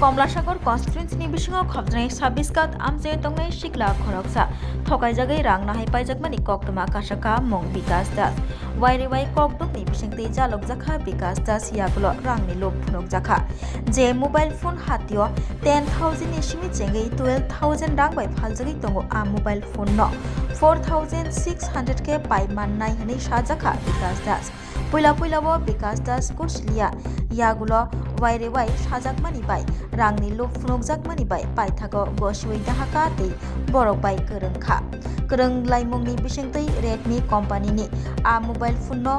कमलासागर कन्स्टिट्युएन्सिनि बिसिङाव खबजानाय 26 कात आमजे तंनाय सिक्ला खरकसा थकाइजागै रां नाहाय पाइजाकमानि कक्तमा कासाका मं बिकास दास वाइरेवाइ ककदुकनि बिसिंतै जालक जाखा बिकास दास यागुलो रांनि लोभ फुनक जाखा जे मोबाइल फोन हातियो 10,000 नि सिमि चेंगै 12,000 रां बाय फालजागै तंगो आ मोबाइल फोन न 4,600 के पाइ माननाय हनै साजाखा बिकास दास पुइला बिकास दास कुर्सिलिया यागुलो वाइरेवाइ साजाकमानि बाय रांनि लोभ फुनक जाकमानि बाय पाइथागो गसिवै दाहाका तै बरक बाय गोरोंखा गोरों लाइमुंनि बिसिंतै रेडमी कम्पानिनि आ मोबाइल फोन न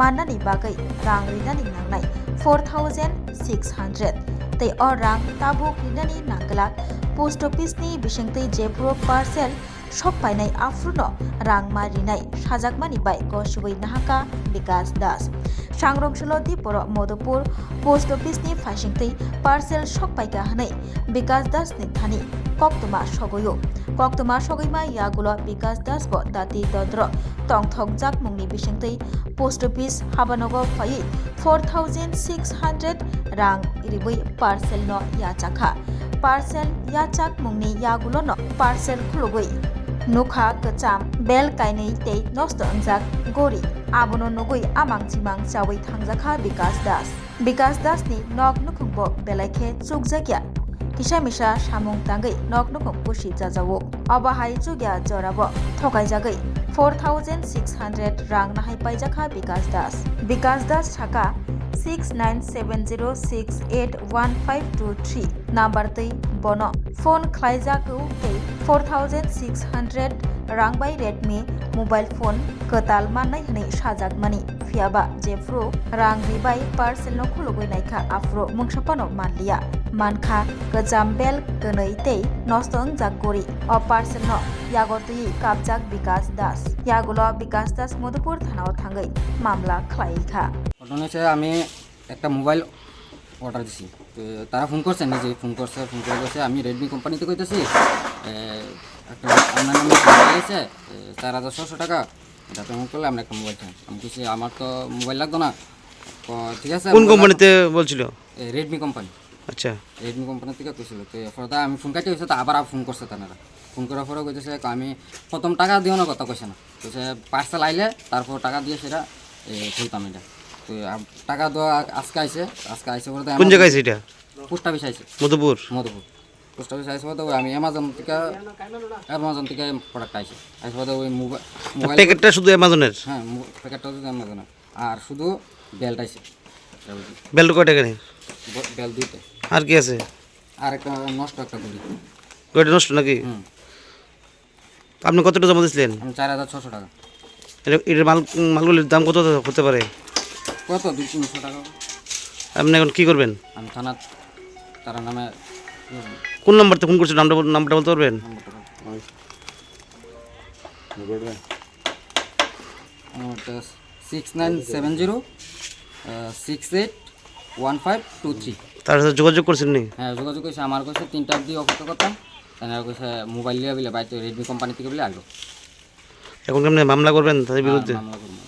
माननानि बागै रां रिनानि नांनाय 4,600 तै अ रां ताबुक रिनानि नांगलाक पोस्ट अफिसनि बिसिंतै जेफ्रो पार्सेल शप पाइनाय आफ्रुनो रां मारिनाय साजाकमानि बाय गसिवै नाहाका बिकास दास सांग्रंसलो दिपर मधुपुर पोस्ट अफिसनि फाइसिंतै पार्सेल शप पाइका हनै बिकास दास नि थानि कक्तमा सगैमा यागुलो बिकास दास को दाति दद्र तंथक जाकमुंनि बिसिंतै पोस्ट अफिस हाबानगो फायै 4,600 रां इरिबै पार्सेल न याचाखा पार्सेल याचाक मुंनि यागुलो न पार्सेल खुलुगै नुखा कचाम बेल काइनै तै नस्त अंजाक गोरी आबनो नुगै आमां चिमां चावै थांजाखा बिकास दास नि नक नुखुंबो बेलाइखे चुकजाकिया किसा मिसा सामुं तांगै नक नुखुं पुसि जाजावो अबाहाय जुग्या जराबो थकाइजागै 4,600 रां नाहाय पाइजाखा बिकास दास साका 6970681523 नाम्बार तै बनो फोन ख्लाइजाकौ तै 4,600 रां बाय रेडमी मोबाइल फोन कताल माननाय हनै साजाकमानि फियाबा जेफ्रो रां रिबाय पार्सेल न खुलुगै नायखा आफ्रो मुंसापानो मानलिया मानखा गजाम बेल गनै तै नस्त अंजाक गोरी अ पार्सेल न यागतै काबजाक बिकास दास यागुलो बिकास दास मधुपुर थानाव थांगै मामला ख्लाइखा ঘটনা হচ্ছে আমি একটা মোবাইল অর্ডার দিছি তো তারা ফোন করছে নিজেই ফোন করে বলছে আমি রেডমি কোম্পানিতে কইতেছি একটা আপনার নামে মোবাইল আছে 4,600 টাকা এটা পেমেন্ট করলে আপনি একটা মোবাইল চান আমি বলছি আমার তো মোবাইল লাগতো না তো ঠিক আছে কোন কোম্পানিতে বলছিল? Redmi company. আচ্ছা, রেডমি কোম্পানি থেকে কইছিল তো এরপরে আমি ফোন কাটতে হয়েছে তো আবার ফোন করছে তারা ফোন করার পরে কইতেছে আমি প্রথম টাকা দিও না কথা কইছে না কইছে পার্সেল আইলে তারপর টাকা দিয়ে সেটা খুলতাম এটা তো টাকা দেওয়া আজকে আইসে বলতে কোন জায়গায় আছে এটা? পোস্ট অফিস আইসে মধুপুর পোস্ট অফিস আইসে বলতে আমি অ্যামাজন থেকে প্রোডাক্ট আইসে বলতে ওই মোবাইল প্যাকেটটা শুধু অ্যামাজনের? হ্যাঁ প্যাকেটটা শুধু অ্যামাজনের আর শুধু বেল্ট আইসে। বেল্ট কয় টাকা নেই? বেল্ট দুইটা। আর কি আছে? আর একটা নষ্ট একটা ঘড়ি। ঘড়িটা নষ্ট নাকি? আপনি কত টাকা জমা দিয়েছিলেন? আমি 4,600 টাকা। এর মালগুলির দাম কত হতে পারে? কত 200-300 টাকা। আপনি এখন কি করবেন? আমি থানা তার নামে কোন নাম্বারতে ফোন করছেন? নাম্বারটা বলতে পারবেন? নাম্বারটা 6970681523। তার সাথে যোগাযোগ করছেন নি? হ্যাঁ যোগাযোগ করেছে, আমার কাছে 3টা অবধি অপেক্ষা করতাম, তারা কইছে মোবাইল লিয়া বিলে বাইতে রেডমি কোম্পানি থেকে বলে আসবো। এখন কেমন মামলা করবেন তাদের বিরুদ্ধে? মামলা করবো।